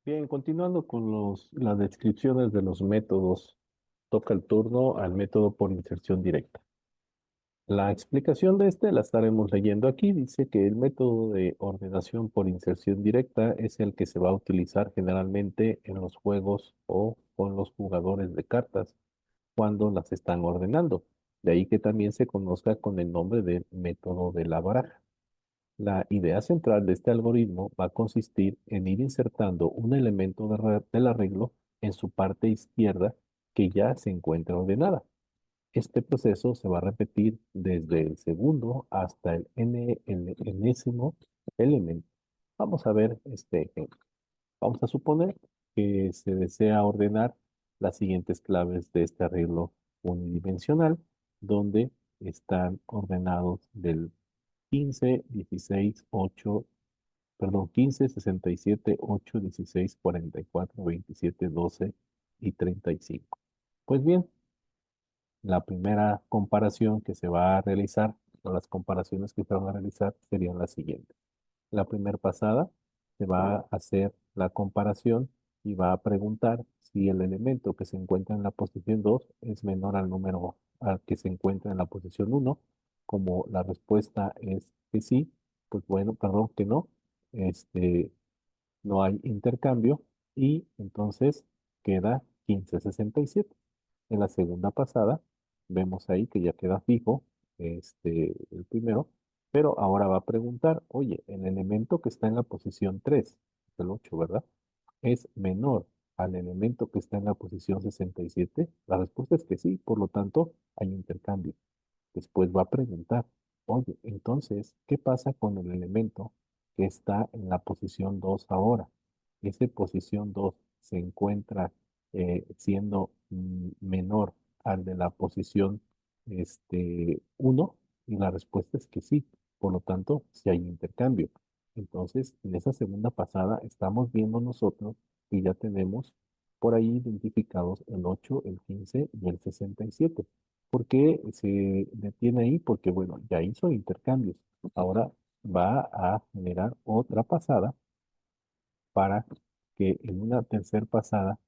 Bien, continuando con las descripciones de los métodos, toca el turno al método por inserción directa. La explicación de este la estaremos leyendo aquí. Dice que el método de ordenación por inserción directa es el que se va a utilizar generalmente en los juegos o con los jugadores de cartas cuando las están ordenando. De ahí que también se conozca con el nombre de método de la baraja. La idea central de este algoritmo va a consistir en ir insertando un elemento del arreglo en su parte izquierda que ya se encuentra ordenada. Este proceso se va a repetir desde el segundo hasta el enésimo elemento. Vamos a ver este ejemplo. Vamos a suponer que se desea ordenar las siguientes claves de este arreglo unidimensional, donde están ordenados del 15, 16, 8, perdón, 15, 67, 8, 16, 44, 27, 12 y 35. Pues bien, la primera comparación que se va a realizar, o las comparaciones que se van a realizar serían las siguientes. La primera pasada se va a hacer la comparación y va a preguntar si el elemento que se encuentra en la posición 2 es menor al número al que se encuentra en la posición 1. Como la respuesta es que sí, pues bueno, perdón, que no, este, no hay intercambio y entonces queda 1567. En la segunda pasada vemos ahí que ya queda fijo el primero, pero ahora va a preguntar, oye, el elemento que está en la posición 3, el 8, ¿verdad? ¿Es menor al elemento que está en la posición 67? La respuesta es que sí, por lo tanto hay intercambio. Después va a preguntar, oye, entonces, ¿qué pasa con el elemento que está en la posición 2 ahora? ¿Ese posición 2 se encuentra siendo menor al de la posición 1? Y la respuesta es que sí. Por lo tanto, si hay intercambio. Entonces, en esa segunda pasada estamos viendo nosotros que ya tenemos por ahí identificados el 8, el 15 y el 67. ¿Por qué se detiene ahí? Porque, bueno, ya hizo intercambios. Ahora va a generar otra pasada para que en una tercera pasada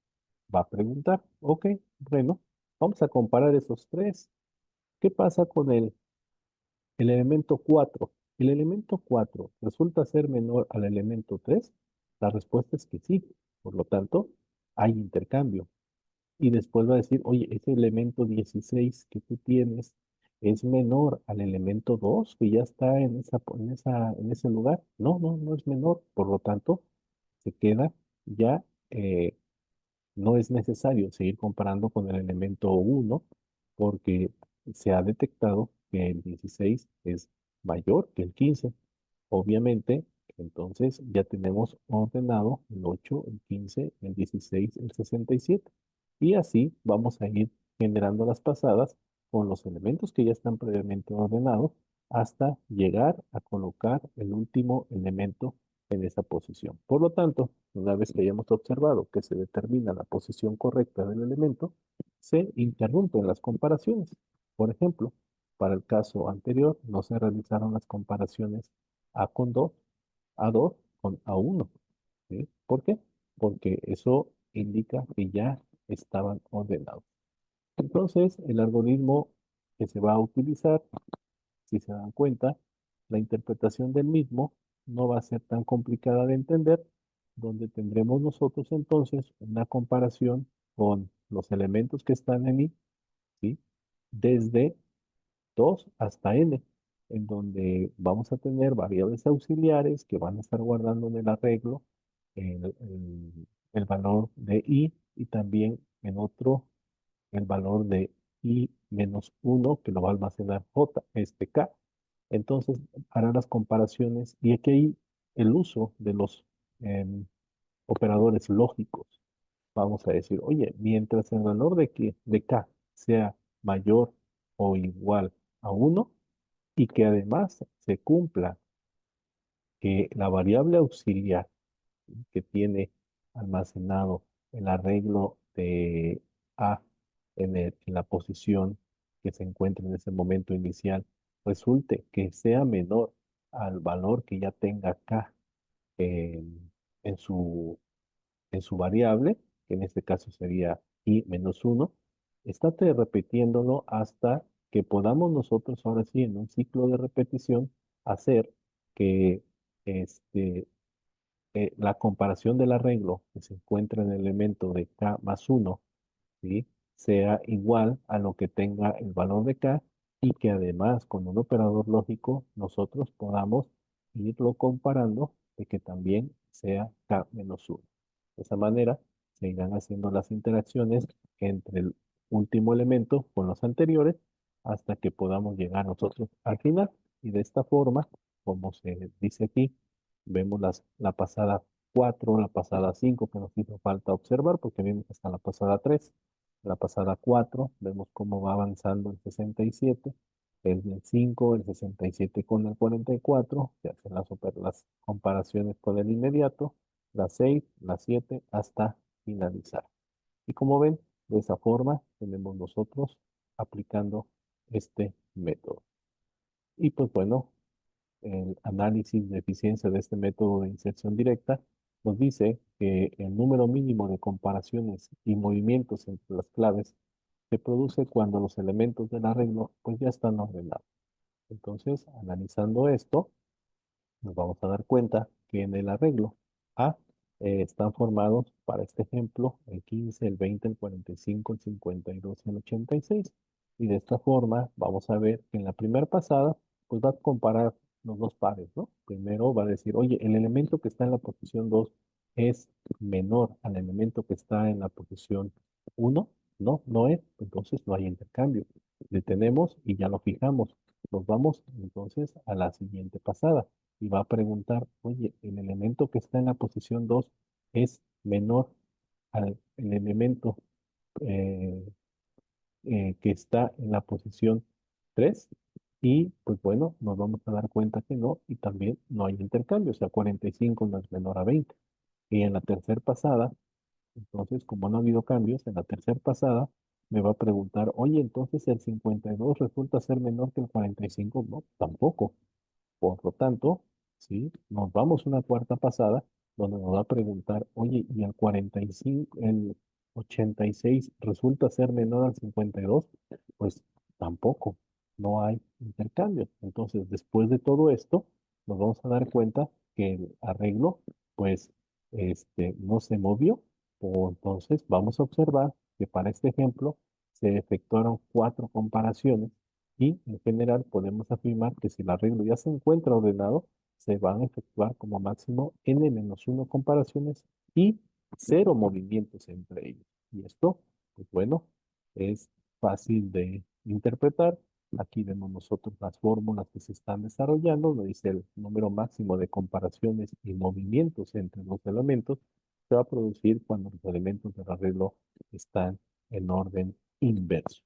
va a preguntar, ok, bueno, vamos a comparar esos tres. ¿Qué pasa con el elemento 4? ¿El elemento 4 resulta ser menor al elemento 3? La respuesta es que sí. Por lo tanto, hay intercambio. Y después va a decir, oye, ese elemento 16 que tú tienes es menor al elemento 2 que ya está en ese lugar. No, no, no es menor. Por lo tanto, se queda ya, no es necesario seguir comparando con el elemento 1 porque se ha detectado que el 16 es mayor que el 15. Obviamente, entonces ya tenemos ordenado el 8, el 15, el 16, el 67. Y así vamos a ir generando las pasadas con los elementos que ya están previamente ordenados hasta llegar a colocar el último elemento en esa posición. Por lo tanto, una vez que hayamos observado que se determina la posición correcta del elemento, se interrumpen las comparaciones. Por ejemplo, para el caso anterior no se realizaron las comparaciones A con 2, A2 con A1. ¿Sí? ¿Por qué? Porque eso indica que ya estaban ordenados. Entonces, el algoritmo que se va a utilizar, si se dan cuenta, la interpretación del mismo no va a ser tan complicada de entender, donde tendremos nosotros entonces una comparación con los elementos que están en I, ¿sí? Desde 2 hasta n, en donde vamos a tener variables auxiliares que van a estar guardando en el arreglo el valor de i y también en otro el valor de i menos 1 que lo va a almacenar j, k. Entonces hará las comparaciones y aquí hay el uso de los em, operadores lógicos. Vamos a decir, oye, mientras el valor de k sea mayor o igual a 1 y que además se cumpla que la variable auxiliar que tiene almacenado el arreglo de A en la posición que se encuentra en ese momento inicial resulte que sea menor al valor que ya tenga K en, en su en su variable, que en este caso sería i menos 1, estate repitiéndolo hasta que podamos nosotros, ahora sí, en un ciclo de repetición, hacer que la comparación del arreglo que se encuentra en el elemento de k más 1, ¿sí?, sea igual a lo que tenga el valor de k, y que además con un operador lógico nosotros podamos irlo comparando de que también sea k menos 1. De esa manera se irán haciendo las interacciones entre el último elemento con los anteriores hasta que podamos llegar nosotros al final. Y de esta forma, como se dice aquí, vemos la pasada 4, la pasada 5 que nos hizo falta observar porque vimos hasta la pasada 3. La pasada 4, vemos cómo va avanzando el 67, el 5, el 67 con el 44, se hacen las comparaciones con el inmediato, la 6, la 7, hasta finalizar. Y como ven, de esa forma tenemos nosotros aplicando este método. Y pues bueno, el análisis de eficiencia de este método de inserción directa nos dice que el número mínimo de comparaciones y movimientos entre las claves se produce cuando los elementos del arreglo pues ya están ordenados. Entonces, analizando esto, nos vamos a dar cuenta que en el arreglo A están formados, para este ejemplo, el 15, el 20, el 45, el 52 y el 86. Y de esta forma vamos a ver que en la primera pasada, pues va a comparar los dos pares, ¿no? Primero va a decir, oye, el elemento que está en la posición 2 es menor al elemento que está en la posición 1. No, no es, entonces no hay intercambio. Detenemos y ya lo fijamos. Nos vamos entonces a la siguiente pasada y va a preguntar, oye, el elemento que está en la posición 2 es menor al el elemento eh, que está en la posición 3. Y pues bueno, nos vamos a dar cuenta que no, y también no hay intercambio, o sea, 45 no es menor a 20. Y en la tercera pasada, entonces, como no ha habido cambios, en la tercera pasada me va a preguntar, oye, entonces el 52 resulta ser menor que el 45. No, tampoco. Por lo tanto, ¿sí? Nos vamos a una cuarta pasada donde nos va a preguntar, oye, ¿y el 45, el 86 resulta ser menor al 52? Pues tampoco, no hay intercambio. Entonces, después de todo esto, nos vamos a dar cuenta que el arreglo, pues, no se movió. O entonces, vamos a observar que para este ejemplo se efectuaron 4 comparaciones y en general podemos afirmar que si el arreglo ya se encuentra ordenado, se van a efectuar como máximo n-1 comparaciones y 0 movimientos entre ellos. Y esto, pues bueno, es fácil de interpretar. Aquí vemos nosotros las fórmulas que se están desarrollando. Nos dice el número máximo de comparaciones y movimientos entre los elementos se va a producir cuando los elementos del arreglo están en orden inverso.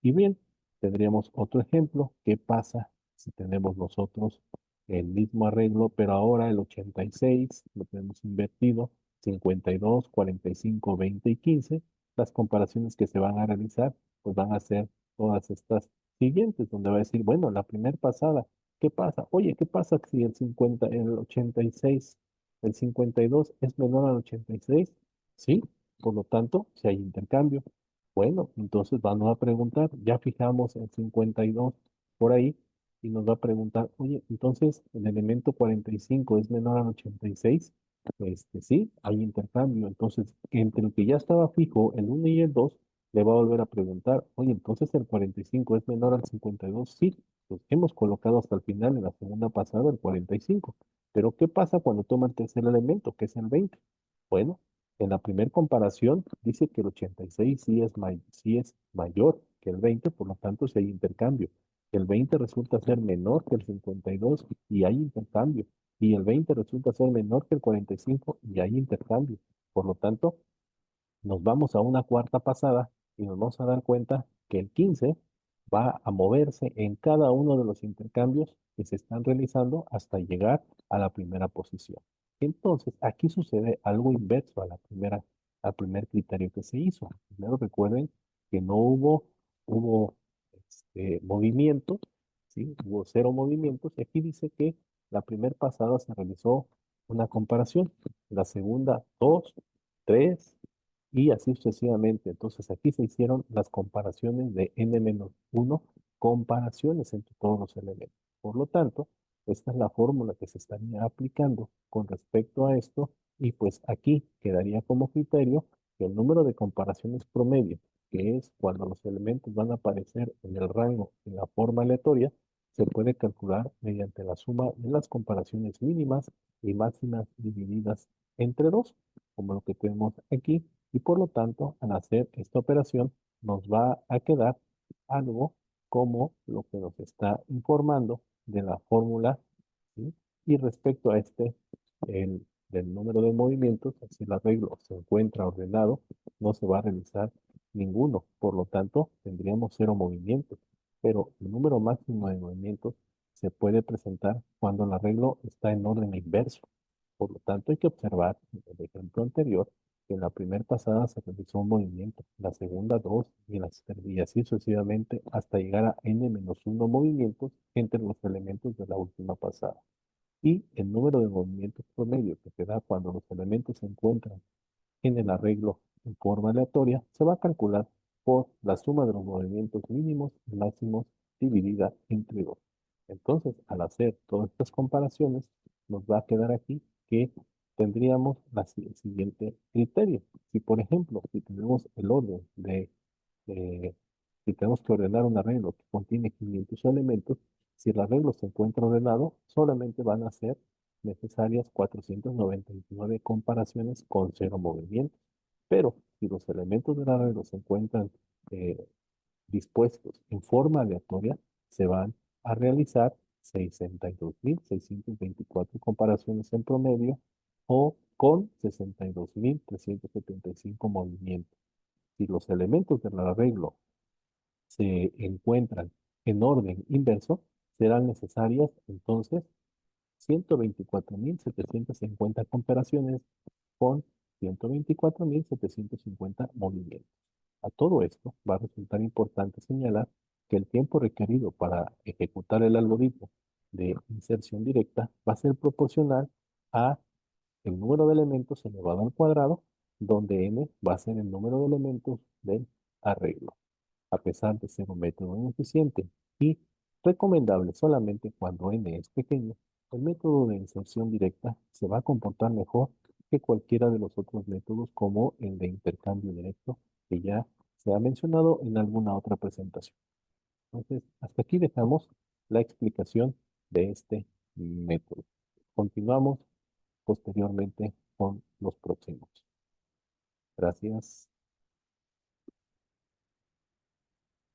Y bien, tendríamos otro ejemplo. ¿Qué pasa si tenemos nosotros el mismo arreglo, pero ahora el 86 lo tenemos invertido, 52, 45, 20 y 15? Las comparaciones que se van a realizar, pues van a ser todas estas siguientes, donde va a decir, bueno, la primera pasada, ¿qué pasa? Oye, ¿qué pasa si el 86, el 52 es menor al 86? Sí, por lo tanto, si hay intercambio. Bueno, entonces vamos a preguntar, ya fijamos el 52 por ahí y nos va a preguntar, oye, entonces el elemento 45 es menor al 86. Sí, hay intercambio. Entonces, entre el que ya estaba fijo, el 1 y el 2, le va a volver a preguntar, oye, entonces el 45 es menor al 52. Sí, pues hemos colocado hasta el final en la segunda pasada el 45. Pero ¿qué pasa cuando toma el tercer elemento, que es el 20? Bueno, en la primera comparación dice que el 86 sí es mayor que el 20, por lo tanto si hay intercambio. El 20 resulta ser menor que el 52 y hay intercambio. Y el 20 resulta ser menor que el 45 y hay intercambio. Por lo tanto, nos vamos a una cuarta pasada y nos vamos a dar cuenta que el 15 va a moverse en cada uno de los intercambios que se están realizando hasta llegar a la primera posición. Entonces, aquí sucede algo inverso a al primer criterio que se hizo. Primero recuerden que no hubo movimientos, ¿sí? Hubo 0 movimientos. Y aquí dice que la primera pasada se realizó una comparación, la segunda 2, 3 y así sucesivamente. Entonces aquí se hicieron las comparaciones de n-1, comparaciones entre todos los elementos. Por lo tanto, esta es la fórmula que se estaría aplicando con respecto a esto y pues aquí quedaría como criterio que el número de comparaciones promedio, que es cuando los elementos van a aparecer en el rango en la forma aleatoria, se puede calcular mediante la suma de las comparaciones mínimas y máximas divididas entre 2 como lo que tenemos aquí, y por lo tanto, al hacer esta operación, nos va a quedar algo como lo que nos está informando de la fórmula, ¿sí? Y respecto a del número de movimientos, si el arreglo se encuentra ordenado, no se va a realizar ninguno, por lo tanto, tendríamos 0 movimientos, pero el número máximo de movimientos se puede presentar cuando el arreglo está en orden inverso. Por lo tanto, hay que observar en el ejemplo anterior que en la primera pasada se realizó un movimiento, la segunda dos y así sucesivamente hasta llegar a n-1 movimientos entre los elementos de la última pasada. Y el número de movimientos promedio que se da cuando los elementos se encuentran en el arreglo en forma aleatoria se va a calcular por la suma de los movimientos mínimos y máximos dividida entre 2. Entonces, al hacer todas estas comparaciones, nos va a quedar aquí que tendríamos el siguiente criterio. Si, por ejemplo, si tenemos el orden de si tenemos que ordenar un arreglo que contiene 500 elementos, si el arreglo se encuentra ordenado, solamente van a ser necesarias 499 comparaciones con 0 movimientos. Pero si los elementos del arreglo se encuentran eh, dispuestos en forma aleatoria, se van a realizar 62.624 comparaciones en promedio o con 62.375 movimientos. Si los elementos del arreglo se encuentran en orden inverso, serán necesarias entonces 124.750 comparaciones con 124.750 movimientos. A todo esto va a resultar importante señalar que el tiempo requerido para ejecutar el algoritmo de inserción directa va a ser proporcional a el número de elementos elevado al cuadrado, donde n va a ser el número de elementos del arreglo. A pesar de ser un método ineficiente y recomendable solamente cuando n es pequeño, el método de inserción directa se va a comportar mejor que cualquiera de los otros métodos como el de intercambio directo que ya se ha mencionado en alguna otra presentación. Entonces, hasta aquí dejamos la explicación de este método. Continuamos posteriormente con los próximos. Gracias.